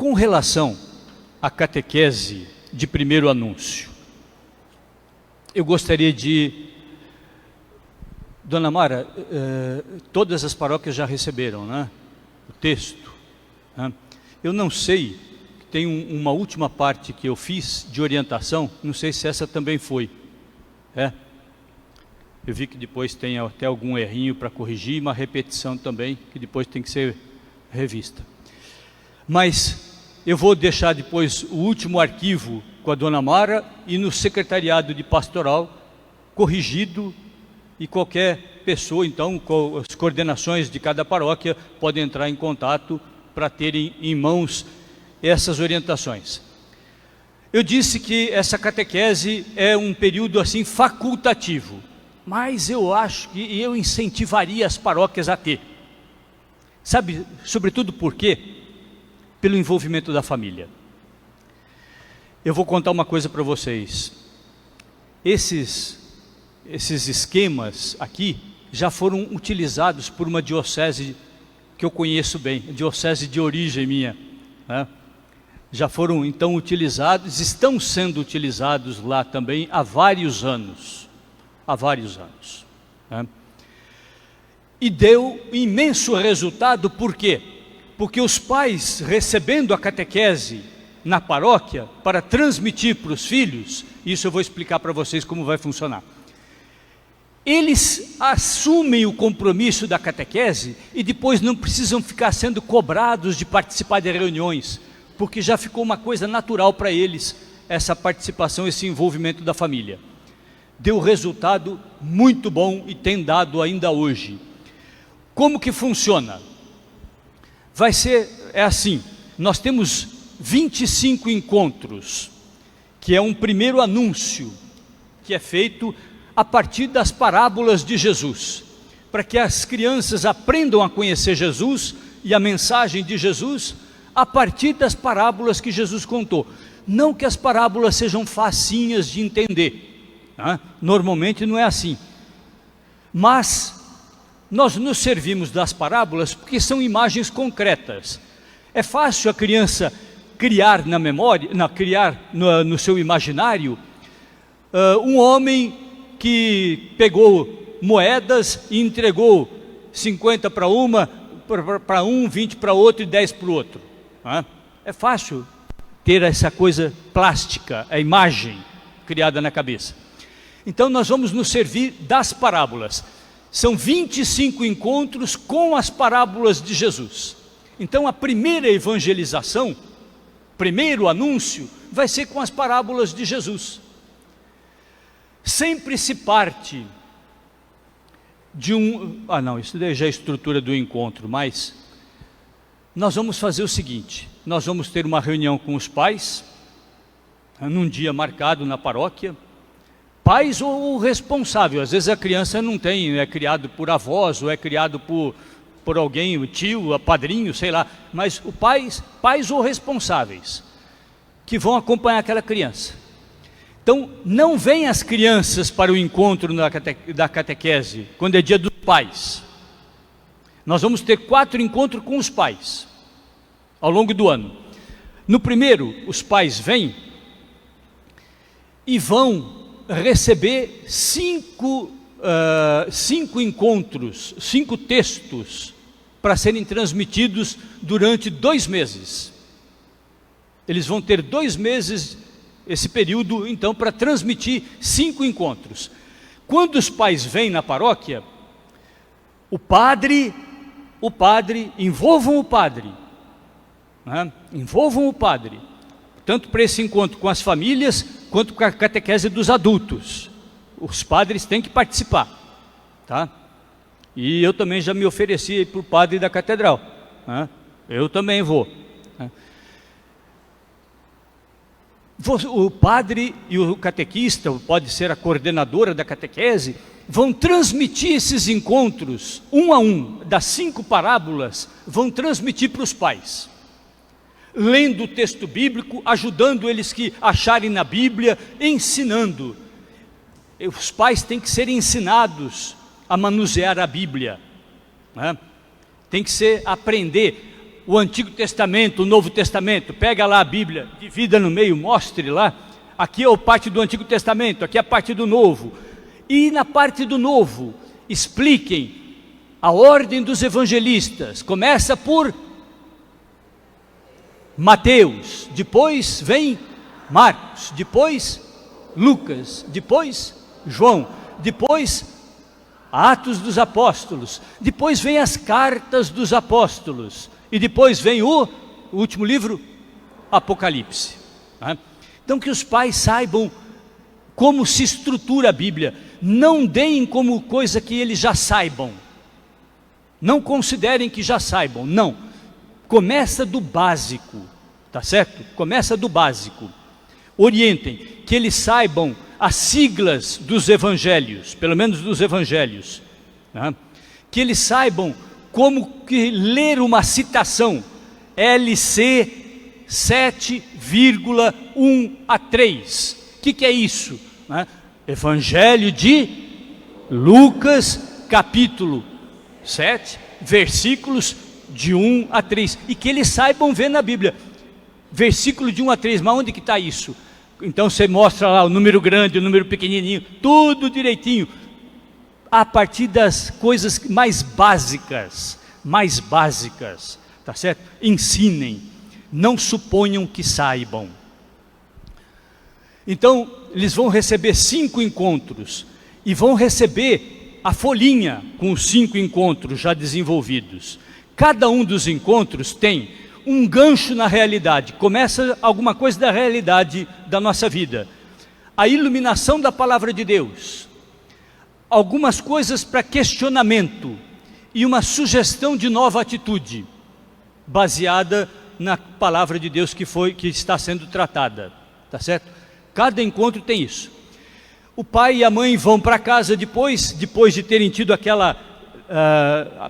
Com relação à catequese de primeiro anúncio, eu gostaria de... Dona Mara, todas as paróquias já receberam, né, o texto, né? Eu não sei, tem uma última parte que eu fiz de orientação, não sei se essa também foi. Eu vi que depois tem até algum errinho para corrigir, uma repetição também, que depois tem que ser revista. Mas eu vou deixar depois o último arquivo com a Dona Mara e no secretariado de pastoral corrigido, e qualquer pessoa, então, com as coordenações de cada paróquia, podem entrar em contato para terem em mãos essas orientações. Eu disse que essa catequese é um período assim facultativo, mas eu acho que eu incentivaria as paróquias a ter. Sabe, sobretudo por quê? Pelo envolvimento da família. Eu vou contar uma coisa para vocês. Esses esquemas aqui já foram utilizados por uma diocese que eu conheço bem, diocese de origem minha, né? Já foram então utilizados, estão sendo utilizados lá também há vários anos, né? E deu imenso resultado. Por quê? Porque os pais, recebendo a catequese na paróquia para transmitir para os filhos, isso eu vou explicar para vocês como vai funcionar. Eles assumem o compromisso da catequese e depois não precisam ficar sendo cobrados de participar de reuniões, porque já ficou uma coisa natural para eles, essa participação, esse envolvimento da família. Deu resultado muito bom e tem dado ainda hoje. Como que funciona? É assim, nós temos 25 encontros, que é um primeiro anúncio, que é feito a partir das parábolas de Jesus, para que as crianças aprendam a conhecer Jesus e a mensagem de Jesus a partir das parábolas que Jesus contou. Não que as parábolas sejam facinhas de entender, né? Normalmente não é assim, mas nós nos servimos das parábolas porque são imagens concretas. É fácil a criança criar na memória, criar no seu imaginário um homem que pegou moedas e entregou 50 para um, 20 para outro e 10 para o outro. É fácil ter essa coisa plástica, a imagem criada na cabeça. Então nós vamos nos servir das parábolas. São 25 encontros com as parábolas de Jesus. Então a primeira evangelização, primeiro anúncio, vai ser com as parábolas de Jesus. Sempre se parte de isso daí já é a estrutura do encontro, mas nós vamos fazer o seguinte: nós vamos ter uma reunião com os pais, num dia marcado na paróquia, pais ou o responsável. Às vezes a criança não tem, é criado por avós, ou é criado por alguém, o tio, o padrinho, sei lá, mas pais ou responsáveis, que vão acompanhar aquela criança. Então, não vêm as crianças para o encontro da catequese, quando é dia dos pais. Nós vamos ter 4 encontros com os pais, ao longo do ano. No primeiro, os pais vêm e vão receber 5 encontros, 5 textos, para serem transmitidos durante 2 meses. Eles vão ter 2 meses, esse período, então, para transmitir 5 encontros. Quando os pais vêm na paróquia, envolvam o padre, né? Envolvam o padre, tanto para esse encontro com as famílias, quanto com a catequese dos adultos. Os padres têm que participar, tá? E eu também já me ofereci para o padre da catedral, né? Eu também vou, né? O padre e o catequista, pode ser a coordenadora da catequese, vão transmitir esses encontros, um a um, das 5 parábolas, vão transmitir para os pais, lendo o texto bíblico, ajudando eles que acharem na Bíblia, ensinando. Os pais têm que ser ensinados a manusear a Bíblia, né? Tem que aprender. o Antigo Testamento, o Novo Testamento. Pega lá a Bíblia, divida no meio, mostre lá. Aqui é a parte do Antigo Testamento, aqui é a parte do Novo. E na parte do Novo, expliquem a ordem dos evangelistas. Começa por Mateus, depois vem Marcos, depois Lucas, depois João, depois Atos dos Apóstolos, depois vem as cartas dos apóstolos, e depois vem o último livro, Apocalipse. Então que os pais saibam como se estrutura a Bíblia, não deem como coisa que eles já saibam, não considerem que já saibam, não, começa do básico, tá certo? Começa do básico, orientem, que eles saibam as siglas dos evangelhos, pelo menos dos evangelhos, que eles saibam como que ler uma citação, LC 7,1 a 3, o que é isso? Evangelho de Lucas, capítulo 7, versículos de 1 a 3, e que eles saibam ver na Bíblia, versículo de 1 a 3, mas onde que está isso? Então você mostra lá o número grande, o número pequenininho, tudo direitinho, a partir das coisas mais básicas, tá certo? Ensinem, não suponham que saibam. Então, eles vão receber 5 encontros, e vão receber a folhinha com os 5 encontros já desenvolvidos. Cada um dos encontros tem um gancho na realidade, começa alguma coisa da realidade da nossa vida, a iluminação da palavra de Deus, algumas coisas para questionamento e uma sugestão de nova atitude, baseada na palavra de Deus que está sendo tratada, tá certo? Cada encontro tem isso. O pai e a mãe vão para casa depois de terem tido aquela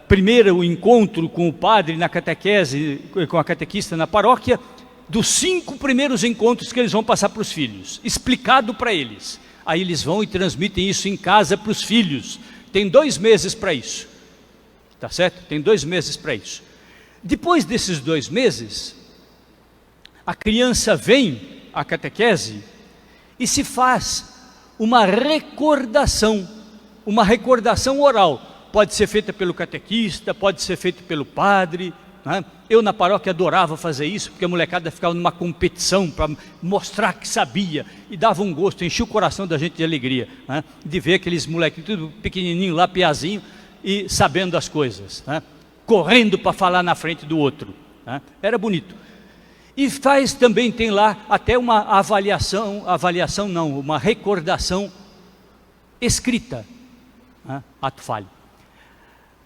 primeiro encontro com o padre na catequese, com a catequista na paróquia, dos 5 primeiros encontros que eles vão passar para os filhos, explicado para eles. Aí eles vão e transmitem isso em casa para os filhos. Tem 2 meses para isso, tá certo? Tem 2 meses para isso. Depois desses 2 meses, a criança vem à catequese e se faz uma recordação oral. Pode ser feita pelo catequista, pode ser feita pelo padre, né? Eu na paróquia adorava fazer isso, porque a molecada ficava numa competição para mostrar que sabia, e dava um gosto, enchia o coração da gente de alegria, né? De ver aqueles moleques tudo pequenininho lá, piazinho, e sabendo das coisas, né? Correndo para falar na frente do outro, né? Era bonito. E também tem lá até uma uma recordação escrita, né? Ato falho.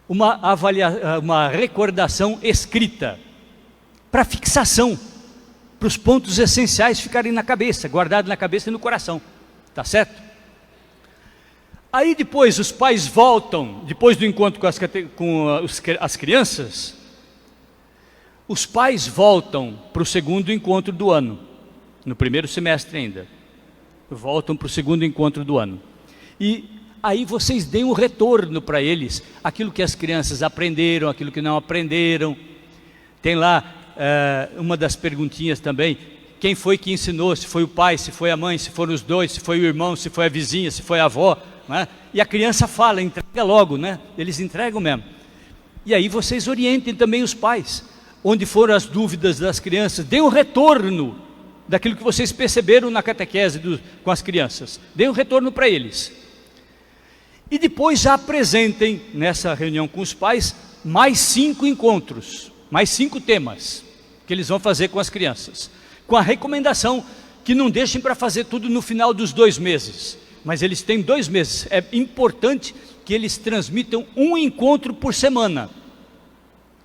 Uma recordação escrita, para fixação, para os pontos essenciais ficarem na cabeça, guardados na cabeça e no coração, tá certo? Aí depois os pais voltam, depois do encontro com as crianças, os pais voltam para o segundo encontro do ano, no primeiro semestre ainda, voltam para o segundo encontro do ano, e aí vocês deem um retorno para eles, aquilo que as crianças aprenderam, aquilo que não aprenderam. Tem lá uma das perguntinhas também, quem foi que ensinou, se foi o pai, se foi a mãe, se foram os dois, se foi o irmão, se foi a vizinha, se foi a avó, né? E a criança fala, entrega logo, né? Eles entregam mesmo. E aí vocês orientem também os pais, onde foram as dúvidas das crianças, deem um retorno daquilo que vocês perceberam na catequese com as crianças, deem um retorno para eles. E depois já apresentem, nessa reunião com os pais, mais 5 encontros, mais 5 temas, que eles vão fazer com as crianças, com a recomendação que não deixem para fazer tudo no final dos 2 meses, mas eles têm 2 meses, é importante que eles transmitam um encontro por semana,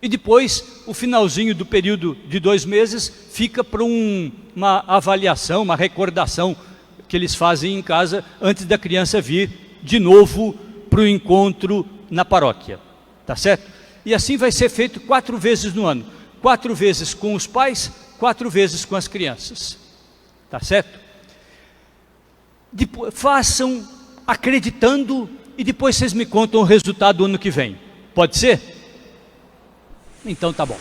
e depois, o finalzinho do período de 2 meses, fica para uma avaliação, uma recordação, que eles fazem em casa, antes da criança vir de novo para o encontro na paróquia, tá certo? E assim vai ser feito 4 vezes no ano, 4 vezes com os pais, 4 vezes com as crianças, tá certo? Façam acreditando, e depois vocês me contam o resultado do ano que vem, pode ser? Então tá bom.